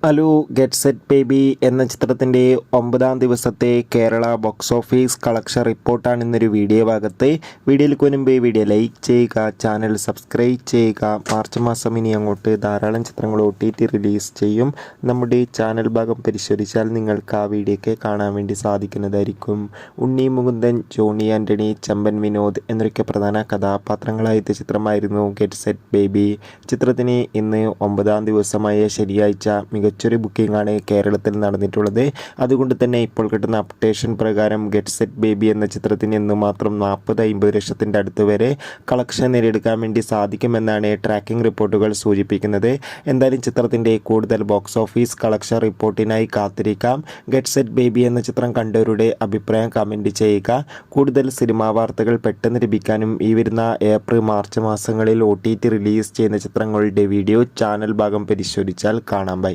അലു get set baby എന്ന ചിത്രത്തിൻ്റെ 9ാം ദിവസത്തെ കേരള ബോക്സ് ഓഫീസ് കളക്ഷൻ റിപ്പോർട്ടാണ് ഇന്നൊരു വീഡിയോ ഭാഗത്ത്. വീഡിയോയിൽ മുൻപ് വീഡിയോ ലൈക്ക് ചെയ്യുക, ചാനൽ സബ്സ്ക്രൈബ് ചെയ്യുക. മാർച്ച് മാസം ഇനി അങ്ങോട്ട് ധാരാളം ചിത്രങ്ങൾ OTT റിലീസ് ചെയ്യും. നമ്മുടെ ചാനൽ ഭാഗം പരിശോധിച്ചാൽ നിങ്ങൾക്ക് ആ വീഡിയോയ്ക്ക് കാണാൻ വേണ്ടി സാധിക്കുന്നതായിരിക്കും. ഉണ്ണി മുകുന്ദൻ, ജോണി ആൻ്റണി, ചമ്പൻ വിനോദ് എന്നൊക്കെ പ്രധാന കഥാപാത്രങ്ങളായ ചിത്രമായിരുന്നു ഗെറ്റ് സെറ്റ് ബേബി. ചിത്രത്തിന് ഇന്ന് 9ാം ദിവസമായ ശനിയാഴ്ച മികച്ചൊരു ബുക്കിംഗ് ആണ് കേരളത്തിൽ നടന്നിട്ടുള്ളത്. അതുകൊണ്ട് തന്നെ ഇപ്പോൾ കിട്ടുന്ന അപ്ഡേഷൻ പ്രകാരം ഗെറ്റ് സെറ്റ് ബേബി എന്ന ചിത്രത്തിന് ഇന്ന് മാത്രം 40-50 ലക്ഷത്തിൻ്റെ അടുത്ത് വരെ കളക്ഷൻ നേടിയെടുക്കാൻ വേണ്ടി സാധിക്കുമെന്നാണ് ട്രാക്കിംഗ് റിപ്പോർട്ടുകൾ സൂചിപ്പിക്കുന്നത്. എന്തായാലും ചിത്രത്തിൻ്റെ കൂടുതൽ ബോക്സ് ഓഫീസ് കളക്ഷൻ റിപ്പോർട്ടിനായി കാത്തിരിക്കാം. ഗെറ്റ് സെറ്റ് ബേബി എന്ന ചിത്രം കണ്ടവരുടെ അഭിപ്രായം കമൻറ്റ് ചെയ്യുക. കൂടുതൽ സിനിമാ വാർത്തകൾ പെട്ടെന്ന് ലഭിക്കാനും ഈ വരുന്ന ഏപ്രിൽ മാർച്ച് മാസങ്ങളിൽ OTT റിലീസ് ചെയ്യുന്ന ചിത്രങ്ങളുടെ വീഡിയോ ചാനൽ ഭാഗം പരിശോധിച്ചാൽ കാണാം. ബൈ.